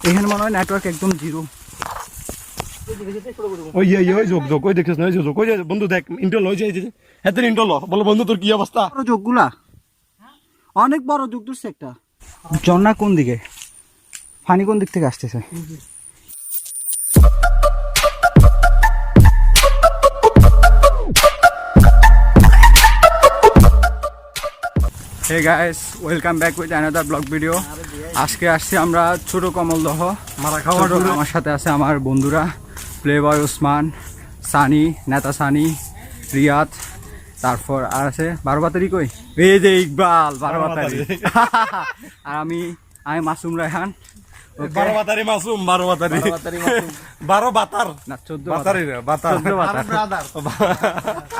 এখানে মনে হয় নেটওয়ার্ক একদম জিরো। ওই যোগ ওই দেখিস না, যোগ ওই বন্ধু দেখ ইন্টারল হয়ে যায়, এত ইন্টারল বলো বন্ধু তোর কি অবস্থা? যোগগুলা অনেক বড় যোগ দূরছে একটা। ঝর্ণা কোন দিকে, পানি কোন দিক থেকে আসতেছে? Hey guys, welcome back with another vlog video. আজকে আসছি আমরা ছোট কমলদহ মারা খাওয়ার জন্য। আমার সাথে আছে আমার বন্ধুরা প্লেবয় ওসমান, সানি, নেতা সানি, রিয়াদ, তারপর আর আছে 12 বাতারি কই, এই যে ইকবাল 12 বাতারি আর আমি মাসুম রায়হান। 12 বাতারি মাসুম, 12 বাতারি 12 বাতার না 14 বাতারি না, বাতার 14 বাতার ব্রাদার।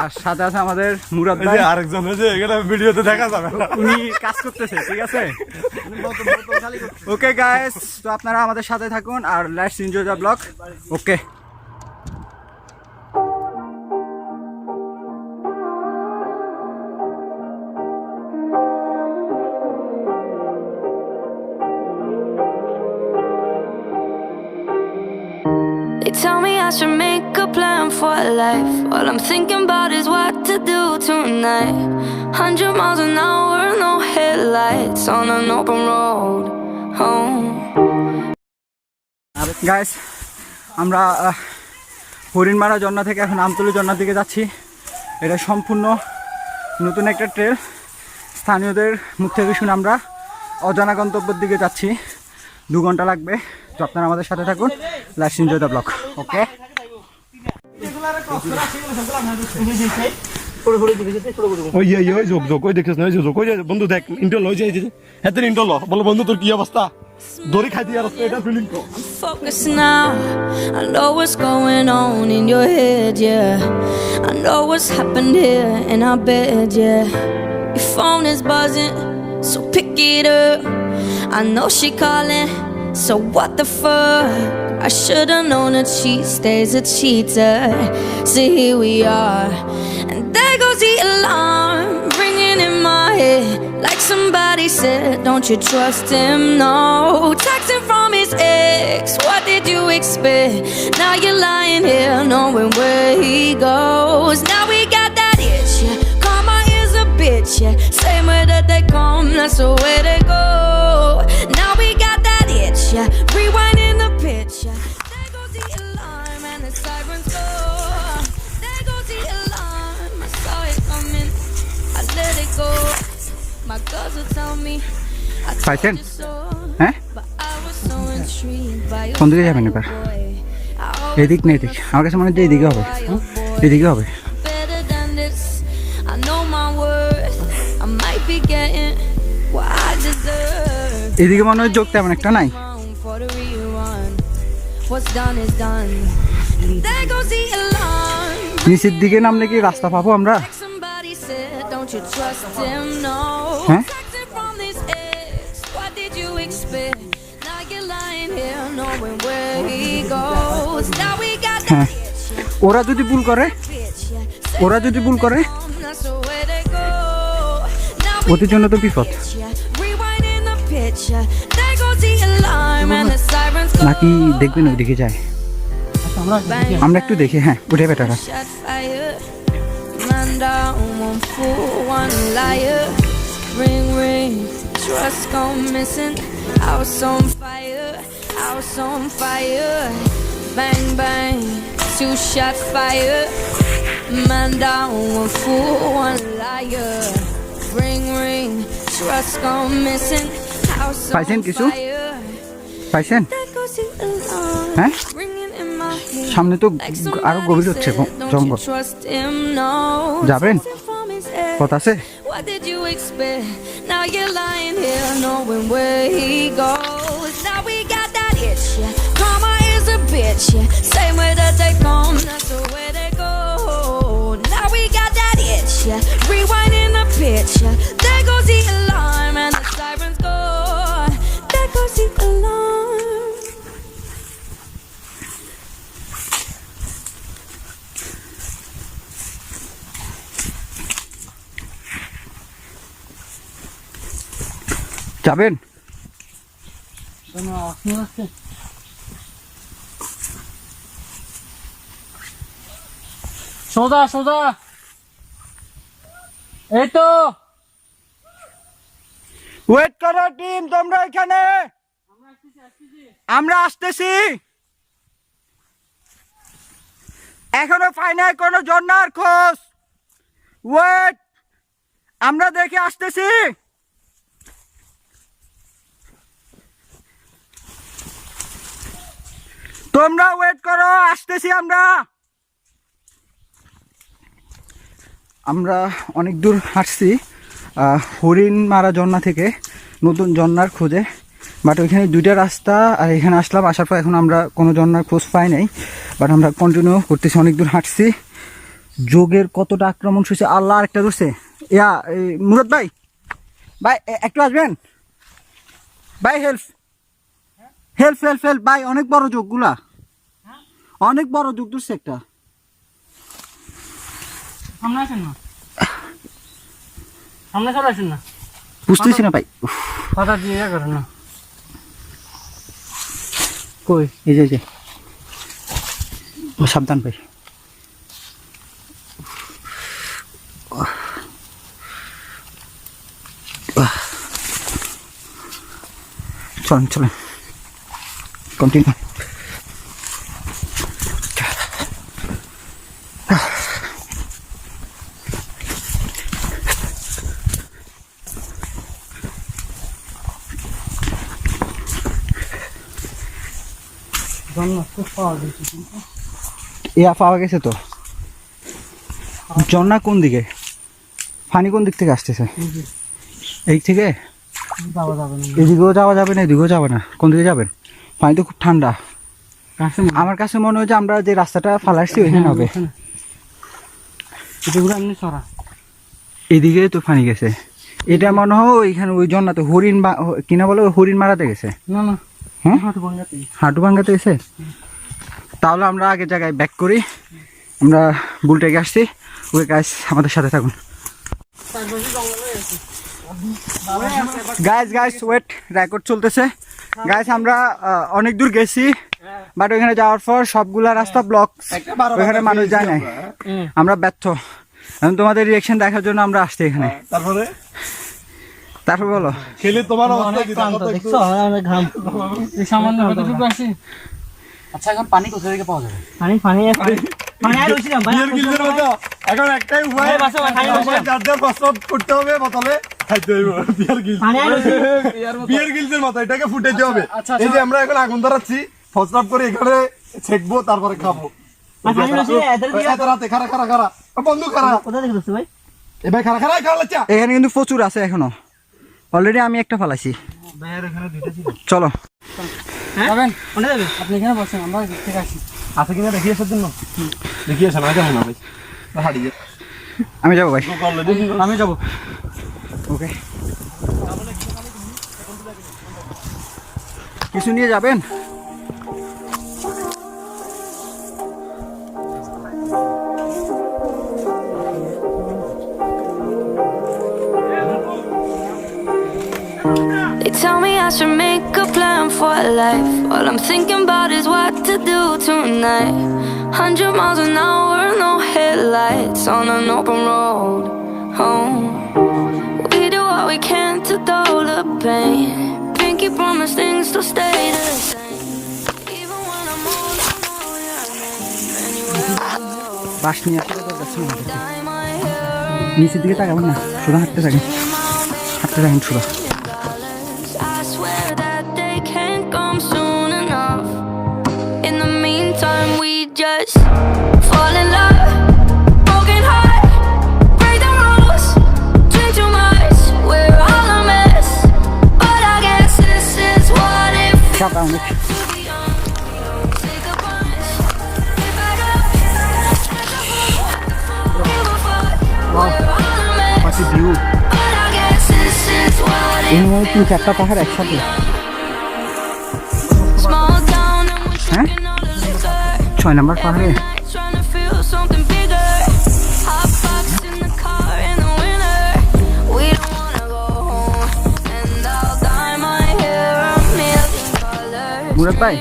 আর সাথে আছে আমাদের মুরাদ ভাই, আরেকজন ওই যে এখানে ভিডিওতে দেখা যাবে, উনি কাজ করতেছে, ঠিক আছে? ওকে গাইস, তো আপনারা আমাদের সাথে থাকুন আর let's enjoy the blog. Okay, They tell me I should make a plan for life. All I'm thinking about is what to do tonight. 100 miles an hour, no headlights on an open road home. Guys, আমরা হরিণমারা ঝর্ণা থেকে এখন আমতলি ঝর্ণার দিকে যাচ্ছি। এটা সম্পূর্ণ নতুন একটা ট্রেল। স্থানীয়দের মুখ থেকে শুনে আমরা অজানা গন্তব্যের দিকে যাচ্ছি। 2 ঘন্টা লাগবে। তো আপনারা আমাদের সাথে থাকুন, লেটস এনজয় দ্য ব্লগ। ওকে, ওই যোগ ওই দেখিস না, যোগ ওই বন্ধু দেখ ইন্টারল হয়ে যায়, এত ইন্টারল বলো বন্ধু তোর কি অবস্থা? দড়ি খাইতে আর এটা ফিলিং কো। Focus now. I know what's going on in your head, yeah. I know what's happened here in our bed, yeah. Your phone is buzzing, so pick it up. I know she calling, so what the fuck? I should've known that she stays a cheater. So here we are, and there goes the alarm ringing in my head, like somebody said, don't you trust him? No, texting from his ex, what did you expect? Now you're lying here knowing where he goes. Now we got that itch, yeah. Karma is a bitch, yeah. Same way that they come, that's the way they go. Now we got that itch, yeah. Rewinding the pitch, yeah. There goes the alarm and the sirens go. There goes the alarm, I saw it coming, I let it go. My girls will tell me I told you so, but I was so intrigued by your কোন দিকে যাবেন এবার? এদিক না এদিক, আমার কাছে মনে হয় এইদিকে হবে, এদিকে হবে। better than this. I know my worth, I might be getting what I deserve. এদিকে মনে হয় যোগ তেমন একটা নাই। For the rerun, what's done is done. There goes the alarm. নিচের দিকে নামলে কি রাস্তা পাবো আমরা? Somebody said, don't you trust him? No. Huh? Texting from this ex, what did you expect? Now you're lying here knowing where he goes. Now we got that itch, yeah. ওরা যদি ভুল করে, ওরা যদি ভুল করে That's the way they go. Now we ওদের জন্য তো বিপদ। rewinding the pitch, yeah. There goes the alarm and the sirens go. নাকি দেখবেন ওইদিকে যায়? আমরা একটু দেখি, হ্যাঁ উঠে বেটারা। Shot fire, man down, one fool, one liar. Ring ring, trust gone missing. House on fire, house on fire. Bang bang, 2-shot fire. Man down, one fool, one liar. Ring ring, trust gone missing. House on পাইছেন কিছু? fire. পাইছেন? There goes the alarm, হ্যাঁ, ringing in my head. সামনে তো আরো গভীর হচ্ছে জঙ্গল। যাবেন? পথ আছে? What did you expect? Now you're lying here knowing where he goes. Now we got that itch, yeah. Karma is a bitch, yeah. Same way that they come, that's the way they go. Now we got that itch, yeah. Rewinding the pitch, yeah. There goes the alarm and the sirens go. There goes the alarm. যাবেন? সোজা সোজা, এই তো। Wait করো team, তোমরা এখানে, আমরা আসতেছি। এখনো ফাইনাল কোনো ঝর্ণার খোঁজ। ওয়েট, আমরা দেখে আসতেছি। তোমরা ওয়েট করো, আসতেছি আমরা। আমরা অনেক দূর হাঁটছি হরিণ মারা ঝর্ণা থেকে নতুন ঝর্ণার খোঁজে, বাট ওইখানে দুইটা রাস্তা, আর এখানে আসলাম। আসার পর এখন আমরা কোনো ঝর্ণার খোঁজ পাই নাই, বাট আমরা কন্টিনিউ করতেছি। অনেক দূর হাঁটছি। যোগের কতটা আক্রমণ শুয়েছে, আল্লাহ আরেকটা ধরছে। ইয়া মুরাদ ভাই, ভাই একটু আসবেন ভাই, হেল্প হেল্প হেল্প হেল্প ভাই, অনেক বড় যোগগুলা, অনেক বড় যোগ ধরছে একটা। সামনে আসেন না, সামনে সরে আসেন না, বুঝতেছি না ভাই। কথা দিয়ে করেন না। কই এই যে সাবধান ভাই। চলেন চলেন, কন্টিনিউ। ইয়া পাওয়া গেছে তো। ঝর্ণা কোন দিকে, পানি কোন দিক থেকে আসতেছে? এই থেকে? এদিকেও যাওয়া যাবে না, এদিকেও যাবে না, কোন দিকে যাবেন? পানি তো খুব ঠান্ডা। আমার কাছে মনে হয় যে আমরা যে রাস্তাটা ফালাইছি ওইখানে হবে। এদিকে তো পানি গেছে, এটা মনে হয় ওইখানে ওই ঝর্ণাতে হরিণ কিনা বলে হরিণ মারাতে গেছে। না না, হ্যাঁ হাঁটু ভাঙ্গাতে গেছে। তাহলে আমরা আগের জায়গায় ব্যাক করি। আমরা বুলটেকে আসছি। ওকে গাইস, আমাদের সাথে থাকুন। গাইস ওয়েট, রেকর্ড চলতেছে। গাইস আমরা অনেক দূর গেছি, বাট ওইখানে যাওয়ার পর সবগুলা রাস্তা ব্লক, ওইখানে মানুষ যায় না। আমরা ব্যর্থ। এখন তোমাদের রিয়াকশন দেখার জন্য আমরা আসছি এখানে। তারপর বলো, খেলে তোমার দেখছো ঘাম সামান্য কতটুকু আসি। আচ্ছা, এখন পানি কোথা থেকে পাওয়া যাবে? পানি পানি পানি আর হইছিলাম ভাই, বিয়ার গিলদের মতো এখন একটাই উপায়, যার যার প্রস্তাব করতে হবে, বোতলে খাইতে হবে। বিয়ার গিলদের মতো এটাকে ফুটাইতে হবে। এই যে আমরা এখন আগুন ধরাচ্ছি, প্রস্তাব করে এখানে ছেকবো, তারপরে খাবো। বন্ধু খারা কোথা থেকে ধরছো ভাই? এ ভাই খারা খারা খাওয়া লাগছে। এখানে কিন্তু প্রচুর আছে এখনো, অলরেডি আমি একটা ফালাইছি। চলো যাবেন, কোনে যাবে? আপনি এখানে বসেন, আমরা দেখতে আসি। আছে কিনা দেখি আসার জন্য, দেখি আসা না যাবো না ভাই, হারিয়ে আমি যাবো ভাই, আমি যাবো। ওকে, কিছু নিয়ে যাবেন? They tell me I should make a plan for life. All I'm thinking about is what to do tonight. 100 miles an hour, no headlights on an open road. Oh, we do what we can to dull the pain. Pinky promise things to stay the same. Even when I'm old, I know your name. Anywhere we go, বাস নিয়ে আসলে তো যাচ্ছে না, time I hear নিচের দিকে তাকাবেন না, শুধু হাঁটতে থাকেন, হাঁটতে থাকেন শুধু। I swear that they can't come soon enough. In the meantime, we just fall in love, broken heart, break the rules, drink too much, we're all a mess. But I guess this is what it feels অনেক to be young. We don't take a punch. Get back up, give a fuck, we're all a mess. পাশে view, But I guess this is what it এই মনে 3-4টা পাহাড় একসাথে। small town and we're হ্যাঁ, drinking all the liquor. 6 নম্বর পাহাড়ে। Every night trying to feel something bigger. Hot box in the car in the winter. We don't wanna go home. And I'll dye my hair a million colors. Murad ভাই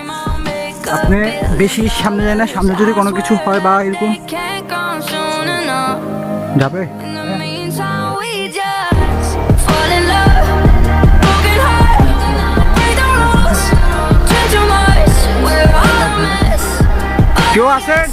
আপনি বেশি সামনে যায় না, সামনে যদি কোনো কিছু হয় বা এরকম যাবে। কেউ আছেন?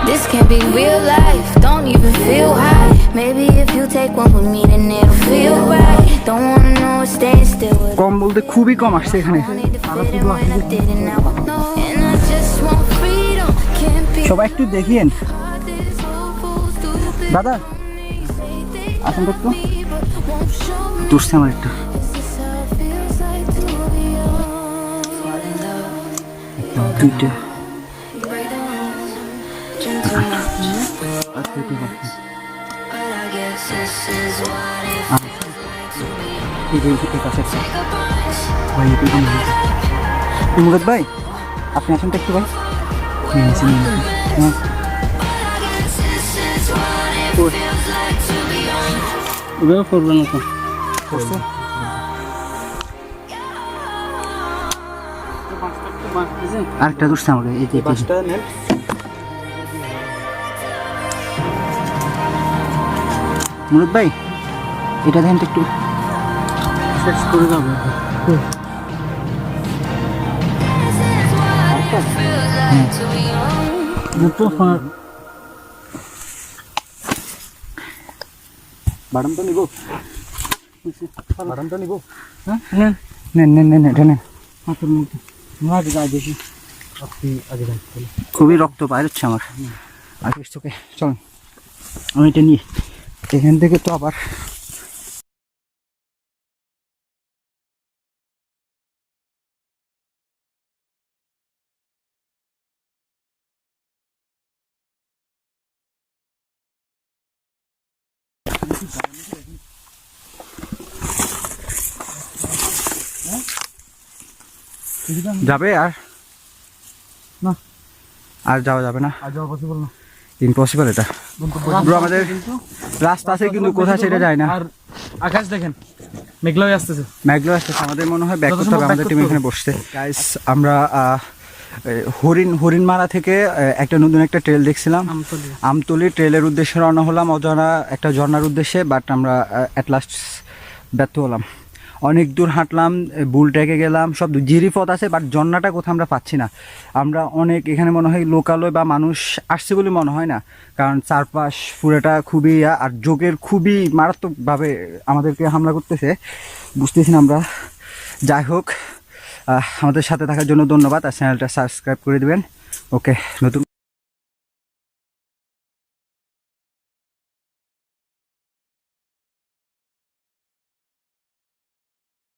This can't be real life, don't even feel high. Maybe if you take one with me then it'll feel right. Don't wanna know what's staying still with কম বলতে খুবই কম আসছে এখানে। সবাই একটু দেখিয়েন দাদা, আসেন তো একটু তুলছে আমার একটু। দুইটা মুরাদ ভাই আপনি আসেন তো একটু ভাই। করবেন আরেকটা দূরছে আমাকে এই যে মুরাদ ভাই এটা দেখেন তো একটু শেষ করে যাবো। বাদাম তো নিব, বাদাম তো নিব। হ্যাঁ নেন নেন নেন এটা নেন। হাতের মধ্যে বেশি খুবই রক্ত বাইর হচ্ছে আমার। আগে চোখে চলেন আমি এটা নিয়ে এখান থেকে তো আবার যাবে আর না, আর যাওয়া যাবে না, আর যাওয়া পসিবল না, ইম্পসিবল। এটা ব্রো আমাদের রাস্তা আছে কিন্তু কোথায় সেটা যায় না। আর আকাশ দেখেন মেঘলা হয়ে আসতেছে, মেঘলা আসতেছে। আমাদের মনে হয় ব্যাক করতে হবে, আমাদের টিম এখানে বসছে। গাইস আমরা হরিণমারা থেকে একটা নতুন একটা ট্রেল দেখছিলাম, আমতলি ট্রেলের উদ্দেশ্যে রওনা হলাম, অজানা একটা ঝর্ণার উদ্দেশ্যে। বাট আমরা অ্যাট লাস্ট ব্যর্থ হলাম। অনেক দূর হাঁটলাম, বুল ট্রেকে গেলাম, সব জিরিপথ আছে, বাট ঝর্ণাটা কোথাও আমরা পাচ্ছি না। আমরা অনেক এখানে মনে হয় লোকালয় বা মানুষ আসছে বলে মনে হয় না, কারণ চারপাশ পুরোটা খুবই আর যোগের খুবই মারাত্মকভাবে আমাদেরকে হামলা করতেছে, বুঝতেছি না আমরা। যাই হোক, আমাদের সাথে থাকার জন্য ধন্যবাদ, আর চ্যানেলটা সাবস্ক্রাইব করে দেবেন। ওকে, নতুন